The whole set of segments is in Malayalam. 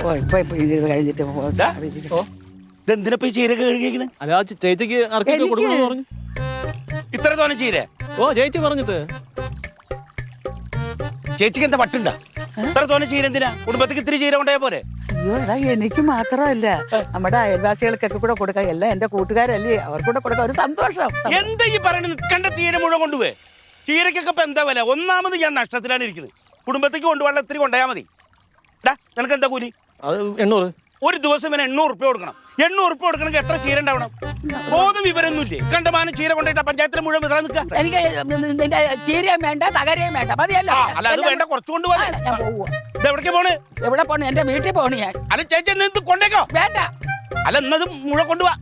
ഓ ഇപ്പൊ ഇത് കഴിഞ്ഞിട്ട് ഇതെന്തിനാ ചീരൊക്കെ കഴുകിക്കണേ? അല്ല ചേച്ചിക്ക് ആർക്കൊക്കെ കൊടുക്കണമെന്ന് പറഞ്ഞു. ഇത്ര തോനെ ചീര? ഓ ചേച്ചി പറഞ്ഞിട്ട്. ചേച്ചിക്ക് എന്താ പട്ടുണ്ടാ? ഇത്ര തോനെ ചീര എന്തിനാ? കുടുംബത്തേക്ക് ഇത്തിരി ചീര കൊണ്ടുപോയാ പോരെ? അയ്യോ എടാ എനിക്ക് മാത്രമല്ല നമ്മുടെ അയൽവാസികൾക്കൊക്കെ കൂടെ കൊടുക്കാം. എല്ലാം എന്റെ കൂട്ടുകാരല്ലേ, അവർക്കൂടെ കൊടുക്കാം. ഒരു സന്തോഷം. എന്താ ഈ പറയണത്? നിൽക്കേണ്ട ചീര മുഴുവൻ കൊണ്ടുപോയി. ചീരക്കൊക്കെ ഇപ്പൊ എന്താ വില? ഒന്നാമത് ഞാൻ നഷ്ടത്തിലാണ് ഇരിക്കുന്നത്. കുടുംബത്തേക്ക് കൊണ്ടുപോകാൻ ഇത്തിരി കൊണ്ടുപോയാൽ മതി. നിനക്ക് എന്താ കൂലി? 800. ഒരു ദിവസം ഇവന് 800 ഉറുപ്പ്യ കൊടുക്കണം. 800 ഉറുപ്പ്യ കൊടുക്കണമെങ്കിൽ എത്ര ചീര ഉണ്ടാവണം? ബോധം വിവരമൊന്നുമില്ലേ? കണ്ടമാനം ചീര കൊണ്ടിട്ട് പഞ്ചായത്തിലെ മുഴുവൻ വിതറാൻ നിൽക്കുക. എനിക്ക് നിന്റെ ചീരയും വേണ്ട, തകരയും വേണ്ട, മതിയല്ലോ. അല്ല അത് വേണ്ട, കുറച്ച് കൊണ്ടുപോകാൻ. ഞാൻ പോവുക. എവിടേക്ക് പോണ്? എവിടെ പോണു? എന്റെ വീട്ടിൽ പോണു ഞാൻ. അത് ചേച്ചി എന്ത് കൊണ്ടേക്കോ? വേണ്ട. അല്ല എന്നത് മുഴുവൻ കൊണ്ടുപോവാ.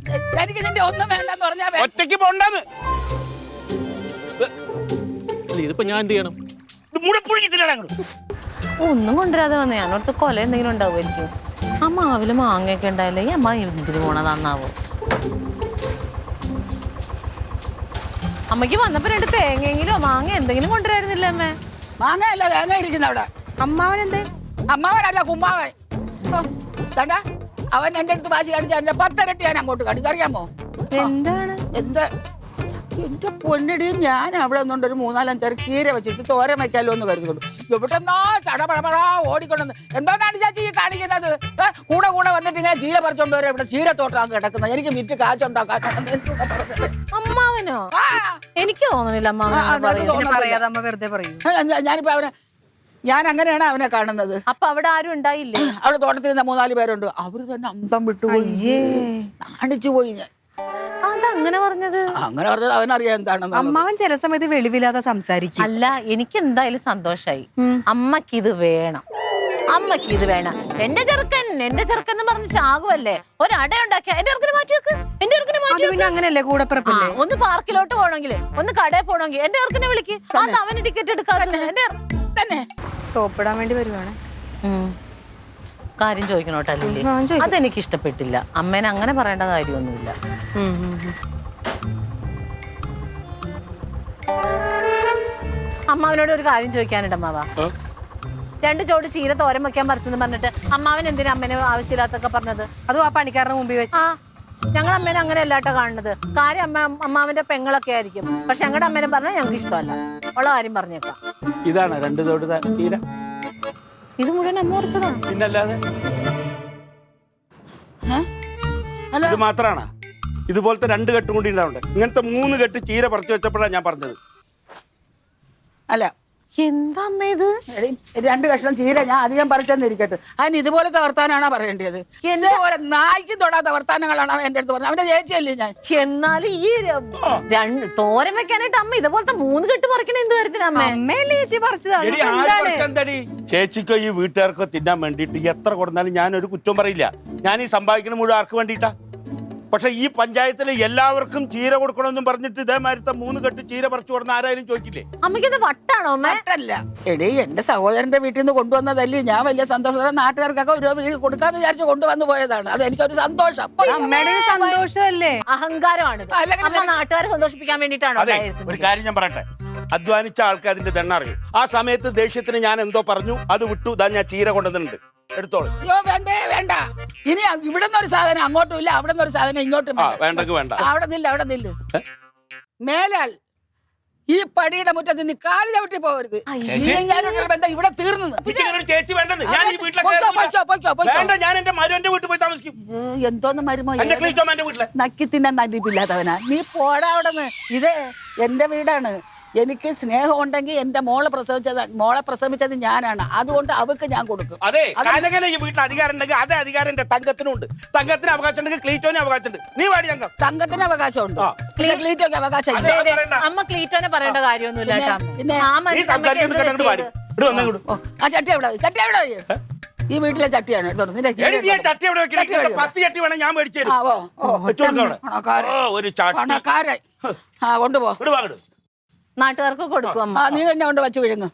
എനിക്ക് നിന്റെ ഒന്നും വേണ്ടെന്ന് പറഞ്ഞാ ഒറ്റയ്ക്ക് പോണ്ടെന്ന്. ഇതിപ്പോ ഞാൻ എന്ത് ചെയ്യണം? മുഴപ്പുഴി തിന്നാണ്. ഒന്നും കൊണ്ടുവരാതെ വന്നേ. ഞാനോടത്ത് കൊല എന്തെങ്കിലും ഉണ്ടാവുമായിരിക്കും. ആ മാവില് മാങ്ങയൊക്കെ ഉണ്ടായില്ലേ, ഈ അമ്മ ഇതിന് പോണ നന്നാവും. അമ്മയ്ക്ക് വന്നപ്പോ 2 തേങ്ങയെങ്കിലോ മാങ്ങ എന്തെങ്കിലും കൊണ്ടുവരായിരുന്നില്ല അമ്മേ? മാങ്ങയല്ല തേങ്ങ ഇരിക്കുന്ന അവിടെ. അമ്മാവനെന്തേ? അമ്മാവനല്ല കുമ്മാവൻ. തണ്ടാ അവൻ എന്റെ അടുത്ത് വാശി കാണിച്ച 10 ഇരട്ടി ഞാൻ അങ്ങോട്ട് കാണിക്കും. അറിയാമോ എന്താണ്? എന്ത് എന്റെ പൊന്നടി, ഞാൻ അവിടെ നിന്നുകൊണ്ട് ഒരു 3-4 കീര വെച്ചിട്ട് തോരൻ വയ്ക്കാലോ എന്ന് കരുതുള്ളൂ. എവിടെന്നോ ചടപടപടാ ഓടിക്കൊണ്ടെന്ന്. എന്താണ് ചാച്ചി ഈ കാണിക്കുന്നത്? കൂടെ കൂടെ വന്നിട്ട് ഇങ്ങനെ ചീര പറിച്ചോണ്ട് വരെ ഇവിടെ ചീരത്തോട്ടാണ് കിടക്കുന്നത്. എനിക്ക് വിറ്റ് കാശുണ്ടാക്കാനാണ്. അമ്മാവനോ? എനിക്ക് തോന്നണില്ല പറയാതെ അമ്മ വെറുതെ പറയൂ. ഞാനിപ്പോ അവനെ ഞാൻ അങ്ങനെയാണ് അവനെ കാണുന്നത്. അപ്പൊ അവിടെ ആരും ഉണ്ടായില്ലേ? അവിടെ തോട്ടത്തിൽ നിന്ന് 3-4 പേരുണ്ട്. അവര് തന്നെ അന്തം വിട്ടുപോയി. കാണിച്ചു പോയി. ഞാൻ അതങ്ങനെ പറഞ്ഞത്? അങ്ങനെ പറഞ്ഞത് അവനറിയാം എന്താണെന്ന്. അമ്മാവൻ ചില സമയത്ത് വെളിവില്ലാതെ സംസാരിക്കും. അല്ല, എനിക്ക് എന്തായാലും സന്തോഷായി. അമ്മക്കിത് വേണം, അമ്മക്കിത് വേണം. എന്റെ ചെറുക്കൻ എന്ന് പറഞ്ഞ് ചാകുവല്ലേ. ഒരട ഉണ്ടാക്കിയ എന്റെ ചെറുക്കന് മാറ്റി വെക്ക്. എന്റെ ചെറുക്കന് മാറ്റി വെക്ക്. അങ്ങനെയല്ലേ കൂടെ പിറപ്പില്ലേ? ഒന്ന് പാർക്കിലോട്ട് പോകണമെങ്കിൽ, ഒന്ന് കടയിൽ പോകണമെങ്കിൽ എന്റെ ചെറുക്കനെ വിളിക്ക്. അത് അവന് ടിക്കറ്റ് എടുക്കാതെ തന്നെ സോപ്പിടാൻ വേണ്ടി വരുവാണ്. കാര്യം ചോദിക്കണോട്ടല്ലേ? അതെനിക്ക് ഇഷ്ടപ്പെട്ടില്ല. അമ്മേനെ അങ്ങനെ പറയേണ്ട കാര്യമൊന്നുമില്ല. അമ്മാവനോട് ഒരു കാര്യം ചോദിക്കാനുണ്ട് അമ്മാവ. 2 ചോട് ചീര തോരൻ വെക്കാൻ പറിച്ചെന്ന് പറഞ്ഞിട്ട് അമ്മാവൻ എന്തിനാ അമ്മേനെ ആവശ്യമില്ലാത്തൊക്കെ പറഞ്ഞത്? അതും ആ പണിക്കാരന് മുമ്പിൽ വെച്ച്. ഞങ്ങൾ അമ്മേനെ അങ്ങനെ അല്ലാട്ടോ കാണുന്നത്. കാര്യം അമ്മാവന്റെ പെങ്ങളൊക്കെ ആയിരിക്കും. പക്ഷെ ഞങ്ങളുടെ അമ്മേനെ പറഞ്ഞാൽ ഞങ്ങൾക്ക് ഇഷ്ടമല്ല. ഉള്ള കാര്യം പറഞ്ഞേക്കാം. ഇതാണ് 2 തോട് ചീര. ഇത് മുഴുവൻ അമ്മ പറിച്ചതാ. പിന്നല്ലാതെ ഇത് മാത്രാണ്. ഇതുപോലത്തെ 2 കെട്ടും കൂടി ഉണ്ടാവുണ്ട്. ഇങ്ങനത്തെ 3 കെട്ട് ചീര പറിച്ചു വെച്ചപ്പോഴാണ് ഞാൻ പറഞ്ഞത്. അല്ല എന്താ അമ്മ ഇത്? 2 കഷ്ണം ചീര ഞാൻ അധികം പറിച്ചെന്നിരിക്കട്ടെ. അതിന് ഇതുപോലത്തെ വർത്താനാണോ പറയേണ്ടത്? ഇതേപോലെ നായ്ക്കും തൊടാത്ത വർത്താനങ്ങളാണ് എന്റെ അടുത്ത് പറഞ്ഞത്. അവന്റെ ചേച്ചിയല്ലേ ഞാൻ. എന്നാലും ഈ തോരൻ വെക്കാനായിട്ട് അമ്മ ഇതുപോലത്തെ 3 കെട്ട് പറിക്കണ എന്ത് കാര്യത്തിന് അമ്മ? അമ്മയല്ലേ ചേച്ചി പറിച്ചത്? ചേച്ചിക്കോ ഈ വീട്ടുകാർക്കോ തിന്നാൻ വേണ്ടിയിട്ട് എത്ര കൊടുത്താലും ഞാനൊരു കുറ്റം പറയില്ല. ഞാൻ ഈ സമ്പാദിക്കുന്ന മുഴുവൻ ആർക്ക് വേണ്ടിയിട്ടാ? പക്ഷെ ഈ പഞ്ചായത്തിലെ എല്ലാവർക്കും ചീര കൊടുക്കണമെന്നും പറഞ്ഞിട്ട് ഇതേമാരത്തെ 3 കെട്ട് ചീര പറിച്ചു കൊടുന്ന ആരായാലും ചോദിക്കില്ലേ? അമ്മയ്ക്ക് വട്ടാണോ? വട്ടല്ല എടേ, എന്റെ സഹോദരന്റെ വീട്ടിൽ നിന്ന് കൊണ്ടുവന്നതല്ലേ. ഞാൻ വലിയ സന്തോഷത്തോടെ നാട്ടുകാർക്കൊക്കെ ഒരു കൊടുക്കാന്ന് വിചാരിച്ച് കൊണ്ടുവന്നു പോയതാണ്. അത് എനിക്കൊരു സന്തോഷം. അമ്മയുടെ ഒരു സന്തോഷമല്ലേ? അഹങ്കാരമാണ്. നാട്ടുകാരെ സന്തോഷിപ്പിക്കാൻ വേണ്ടിട്ടാണോ? അതെ, ഒരു കാര്യം ഞാൻ പറയട്ടെ. അധ്വാനിച്ച ആൾക്ക് അതിന്റെ ദണ്ണ അറിയും. ആ സമയത്ത് ദേഷ്യത്തിന് ഞാൻ എന്തോ പറഞ്ഞു, അത് വിട്ടു. ഇതാ ഞാൻ ചീര കൊണ്ടുവന്നിട്ടുണ്ട്, എടുത്തോളൂ. അയ്യോ വേണ്ടേ വേണ്ട. ഇനി ഇവിടെ നിന്നൊരു സാധനം അങ്ങോട്ടും ഇല്ല, അവിടെ നിന്നൊരു സാധനം ഇങ്ങോട്ടും വേണ്ടെങ്കിൽ വേണ്ട. അവിടെ നില്ല. മേലാൽ ഈ പടിയുടെ മുറ്റത്ത് നീ കാല് ചവിട്ടി പോകരുത്. ബന്ധം ഇവിടെ തീർന്നു. ചേച്ചി വേണ്ടെന്ന്. ഞാൻ ഈ ഞാൻ എന്റെ മരുവന്റെ വീട്ടിൽ പോയി താമസിക്കും. എന്തോന്ന് മരുമോ വീട്ടിലെ നക്കി തിന്നാൻ നടിപ്പില്ലാത്തവനാ നീ. പോടാ അവിടെ നിന്ന്. ഇത് എന്റെ വീടാണ്. എനിക്ക് സ്നേഹം ഉണ്ടെങ്കിൽ എന്റെ മോളെ പ്രസവിച്ചത് ഞാനാണ്. അതുകൊണ്ട് അവക്ക് ഞാൻ കൊടുക്കും. അതെ, ഈ വീട്ടിൽ അധികാരം ഉണ്ടെങ്കിൽ അതേ അധികാരം എന്റെ തങ്കത്തിനുണ്ട്. തങ്കത്തിന് അവകാശം ഉണ്ടെങ്കിൽ ക്ലീറ്റോന് അവകാശമുണ്ട്. നീ വാടി തങ്കം. തങ്കത്തിന് അവകാശമുണ്ട്, ക്ലീറ്റോക്ക് അവകാശം. അമ്മ ക്ലീറ്റോനെ പറയേണ്ട കാര്യമൊന്നുമില്ല. ആ ചട്ടി എവിടെ? ഈ വീട്ടിലെ ചട്ടിയാണ്. ചട്ടി എവിടെ? 10 ചട്ടി വേണം ഞാൻ മേടിച്ചു. കൊണ്ടുപോ. നാട്ടുകാർക്ക് കൊടുക്കും. നീ തന്നെ കൊണ്ട് വച്ച് വിഴുങ്ങ്.